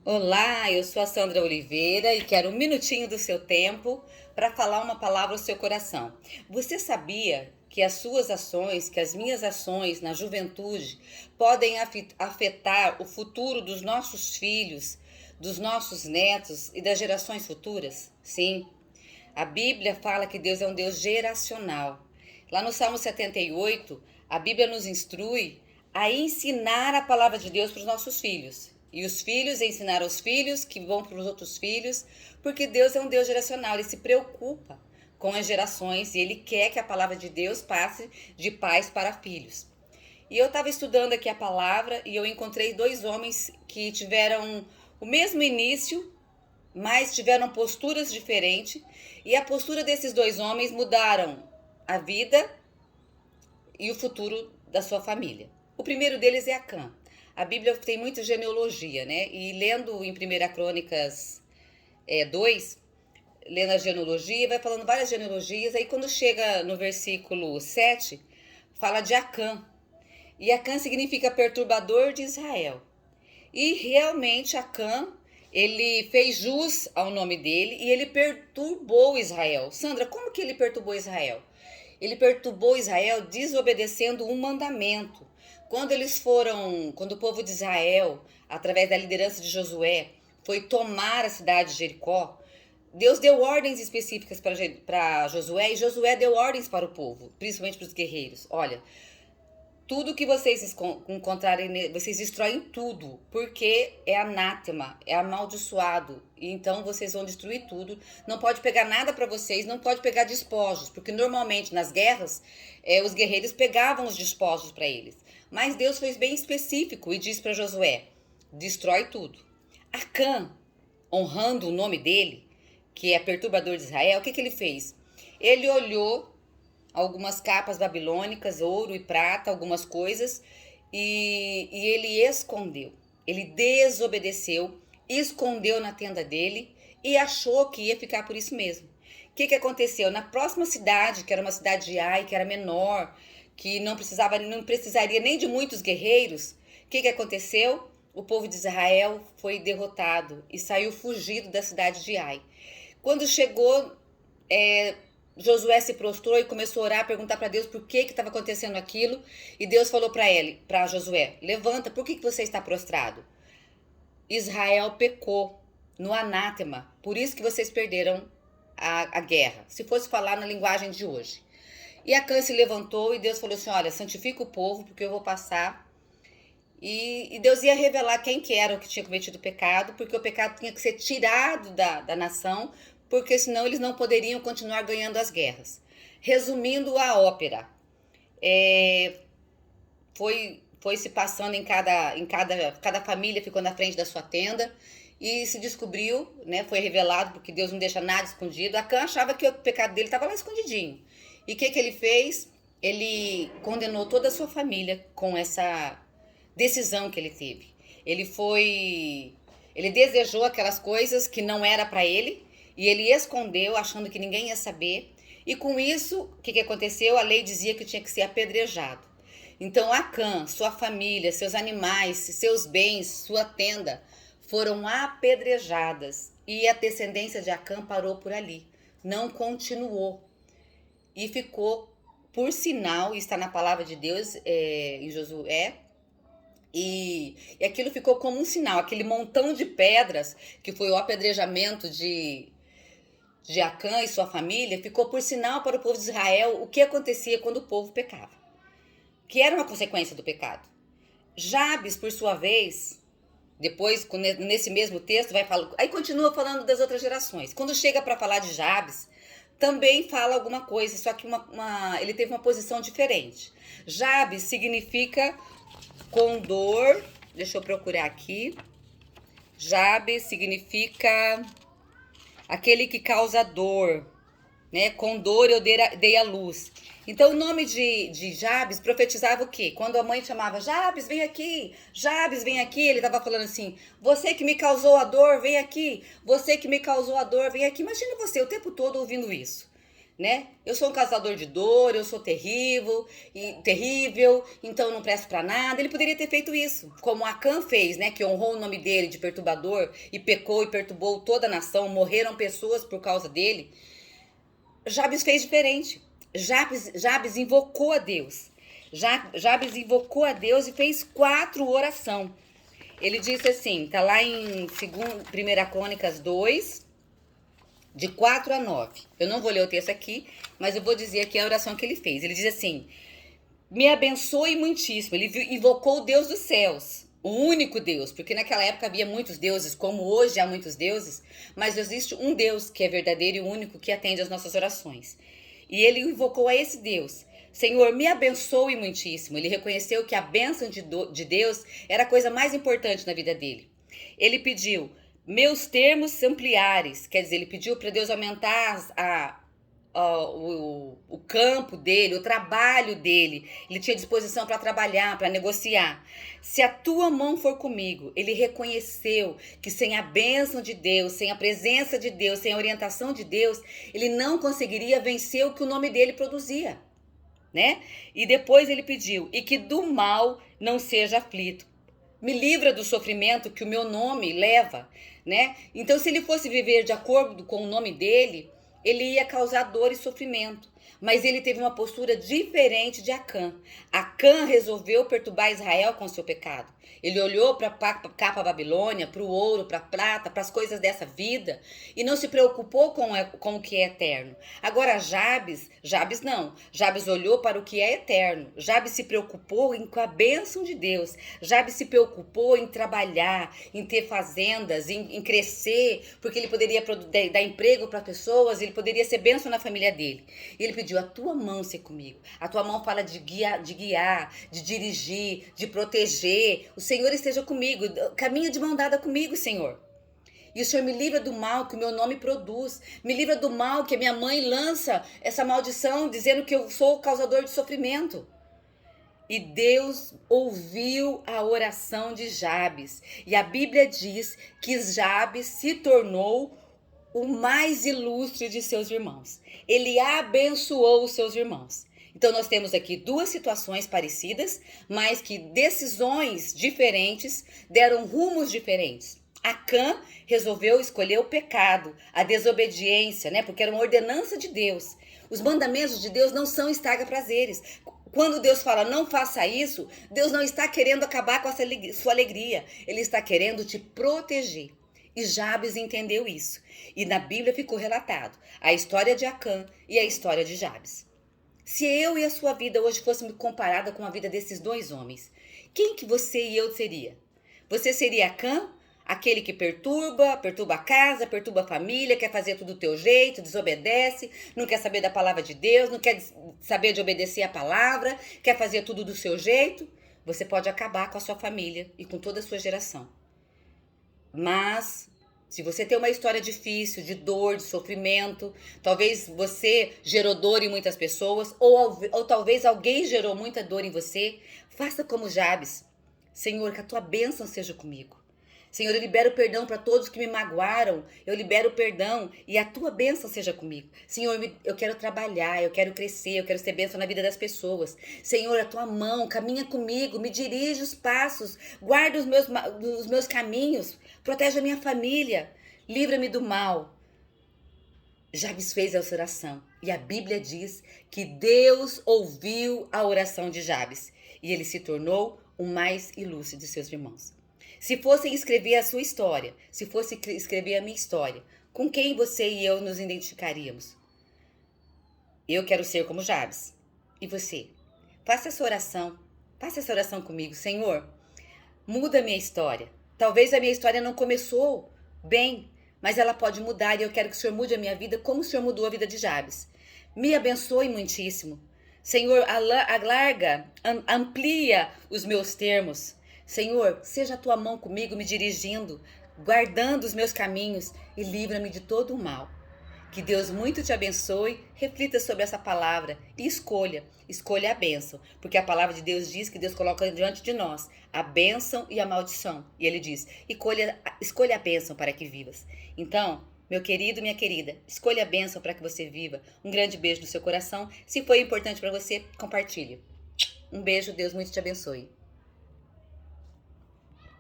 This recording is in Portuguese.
Olá, eu sou a Sandra Oliveira e quero um minutinho do seu tempo para falar uma palavra ao seu coração. Você sabia que as suas ações, que as minhas ações na juventude podem afetar o futuro dos nossos filhos, dos nossos netos e das gerações futuras? Sim, a Bíblia fala que Deus é um Deus geracional. Lá no Salmo 78, a Bíblia nos instrui a ensinar a palavra de Deus para os nossos filhos. E os filhos ensinar aos filhos que vão para os outros filhos, porque Deus é um Deus geracional, ele se preocupa com as gerações e ele quer que a palavra de Deus passe de pais para filhos. E eu estava estudando aqui a palavra e eu encontrei dois homens que tiveram o mesmo início, mas tiveram posturas diferentes, e a postura desses dois homens mudaram a vida e o futuro da sua família. O primeiro deles é Acã. A Bíblia tem muita genealogia, né? E lendo em 1 Crônicas 2, lendo a genealogia, vai falando várias genealogias. Aí quando chega no versículo 7, fala de Acã. E Acã significa perturbador de Israel. E realmente Acã, ele fez jus ao nome dele e ele perturbou Israel. Sandra, como que ele perturbou Israel? Ele perturbou Israel desobedecendo um mandamento. Quando o povo de Israel, através da liderança de Josué, foi tomar a cidade de Jericó, Deus deu ordens específicas para Josué e Josué deu ordens para o povo, principalmente para os guerreiros. Olha, tudo que vocês encontrarem, vocês destroem tudo, porque é anátema, é amaldiçoado. E então vocês vão destruir tudo. Não pode pegar nada para vocês, não pode pegar despojos, porque normalmente nas guerras os guerreiros pegavam os despojos para eles. Mas Deus foi bem específico e disse para Josué: destrói tudo. Acã, honrando o nome dele, que é perturbador de Israel, o que ele fez? Ele olhou algumas capas babilônicas, ouro e prata, algumas coisas, e ele escondeu. Ele desobedeceu, escondeu na tenda dele e achou que ia ficar por isso mesmo. O que aconteceu? Na próxima cidade, que era uma cidade de Ai, que era menor, que não precisaria nem de muitos guerreiros, o que aconteceu? O povo de Israel foi derrotado e saiu fugido da cidade de Ai. Quando chegou, Josué se prostrou e começou a orar, perguntar para Deus por que estava acontecendo aquilo. E Deus falou para Josué: levanta, por que você está prostrado? Israel pecou no anátema, por isso que vocês perderam a guerra. Se fosse falar na linguagem de hoje. E Acã se levantou e Deus falou assim: olha, santifica o povo, porque eu vou passar. E Deus ia revelar quem que era o que tinha cometido o pecado, porque o pecado tinha que ser tirado da nação, porque senão eles não poderiam continuar ganhando as guerras. Resumindo a ópera, foi se passando cada família ficou na frente da sua tenda e se descobriu, né, foi revelado, porque Deus não deixa nada escondido. Acã achava que o pecado dele estava lá escondidinho. E o que ele fez? Ele condenou toda a sua família com essa decisão que ele teve. Ele desejou aquelas coisas que não era para ele e ele escondeu, achando que ninguém ia saber. E com isso, o que aconteceu? A lei dizia que tinha que ser apedrejado. Então Acã, sua família, seus animais, seus bens, sua tenda foram apedrejadas. E a descendência de Acã parou por ali, não continuou. E ficou, por sinal, está na palavra de Deus em Josué, e aquilo ficou como um sinal, aquele montão de pedras que foi o apedrejamento de Acã e sua família, ficou por sinal para o povo de Israel o que acontecia quando o povo pecava, que era uma consequência do pecado. Jabes, por sua vez, depois, nesse mesmo texto, vai falar, aí continua falando das outras gerações. Quando chega para falar de Jabes, também fala alguma coisa, só que ele teve uma posição diferente. Jabes significa condor, deixa eu procurar aqui. Jabes significa aquele que causa dor, né? Com dor eu dei a luz. Então o nome de Jabes profetizava o quê? Quando a mãe chamava: Jabes, vem aqui, Jabes, vem aqui, ele estava falando assim: você que me causou a dor, vem aqui, você que me causou a dor, vem aqui. Imagina você o tempo todo ouvindo isso. né? Eu sou um causador de dor, eu sou terrível, então eu não presto pra nada. Ele poderia ter feito isso, como Acã fez, né? Que honrou o nome dele de perturbador e pecou e perturbou toda a nação, morreram pessoas por causa dele. Jabes fez diferente. Jabes invocou a Deus. Jabes invocou a Deus e fez 4 orações. Ele disse assim, tá lá em 1 Crônicas 2, de 4 a 9. Eu não vou ler o texto aqui, mas eu vou dizer aqui a oração que ele fez. Ele diz assim: me abençoe muitíssimo. Ele invocou o Deus dos céus, o único Deus, porque naquela época havia muitos deuses, como hoje há muitos deuses, mas existe um Deus que é verdadeiro e único, que atende às nossas orações. E ele invocou a esse Deus. Senhor, me abençoe muitíssimo. Ele reconheceu que a bênção de Deus era a coisa mais importante na vida dele. Ele pediu, meus termos ampliares, quer dizer, ele pediu para Deus aumentar o campo dele, o trabalho dele. Ele tinha disposição para trabalhar, para negociar. Se a tua mão for comigo, ele reconheceu que sem a bênção de Deus, sem a presença de Deus, sem a orientação de Deus, ele não conseguiria vencer o que o nome dele produzia, né? E depois ele pediu, e que do mal não seja aflito. Me livra do sofrimento que o meu nome leva, né? Então, se ele fosse viver de acordo com o nome dele, ele ia causar dor e sofrimento. Mas ele teve uma postura diferente de Acã. Acã resolveu perturbar Israel com seu pecado. Ele olhou para a capa Babilônia, para o ouro, para a prata, para as coisas dessa vida e não se preocupou com o que é eterno. Agora Jabes não. Jabes olhou para o que é eterno. Jabes se preocupou com a bênção de Deus. Jabes se preocupou em trabalhar, em ter fazendas, em crescer, porque ele poderia dar emprego para pessoas, ele poderia ser bênção na família dele. E ele pediu, a tua mão ser comigo. A tua mão fala de guiar, de dirigir, de proteger. O Senhor esteja comigo. Caminha de mão dada comigo, Senhor. E o Senhor me livra do mal que o meu nome produz. Me livra do mal que a minha mãe lança essa maldição, dizendo que eu sou o causador de sofrimento. E Deus ouviu a oração de Jabes. E a Bíblia diz que Jabes se tornou o mais ilustre de seus irmãos. Ele abençoou os seus irmãos. Então nós temos aqui 2 situações parecidas, mas que decisões diferentes deram rumos diferentes. Acã resolveu escolher o pecado, a desobediência, né? Porque era uma ordenança de Deus. Os mandamentos de Deus não são estraga-prazeres. Quando Deus fala não faça isso, Deus não está querendo acabar com a sua alegria. Ele está querendo te proteger. E Jabes entendeu isso. E na Bíblia ficou relatado a história de Acã e a história de Jabes. Se eu e a sua vida hoje fossem comparada com a vida desses 2 homens, quem que você e eu seria? Você seria Acã, aquele que perturba a casa, perturba a família, quer fazer tudo do teu jeito, desobedece, não quer saber da palavra de Deus, não quer saber de obedecer a palavra, quer fazer tudo do seu jeito? Você pode acabar com a sua família e com toda a sua geração. Mas se você tem uma história difícil, de dor, de sofrimento, talvez você gerou dor em muitas pessoas, ou talvez alguém gerou muita dor em você, faça como Jabes. Senhor, que a tua bênção seja comigo. Senhor, eu libero perdão para todos que me magoaram, eu libero perdão e a tua bênção seja comigo. Senhor, eu quero trabalhar, eu quero crescer, eu quero ser bênção na vida das pessoas. Senhor, a tua mão caminha comigo, me dirige os passos, guarda os meus caminhos, protege a minha família, livra-me do mal. Jabes fez essa oração e a Bíblia diz que Deus ouviu a oração de Jabes e ele se tornou o mais ilustre de seus irmãos. Se fossem escrever a sua história, se fosse escrever a minha história, com quem você e eu nos identificaríamos? Eu quero ser como Jabes. E você? Faça essa oração comigo. Senhor, muda a minha história. Talvez a minha história não começou bem, mas ela pode mudar e eu quero que o Senhor mude a minha vida como o Senhor mudou a vida de Jabes. Me abençoe muitíssimo. Senhor, amplia os meus termos. Senhor, seja a tua mão comigo, me dirigindo, guardando os meus caminhos e livra-me de todo o mal. Que Deus muito te abençoe, reflita sobre essa palavra e escolha a bênção, porque a palavra de Deus diz que Deus coloca diante de nós a bênção e a maldição. E ele diz, escolha a bênção para que vivas. Então, Meu querido, minha querida, escolha a bênção para que você viva. Um grande beijo no seu coração. Se foi importante para você, compartilhe. Um beijo, Deus muito te abençoe.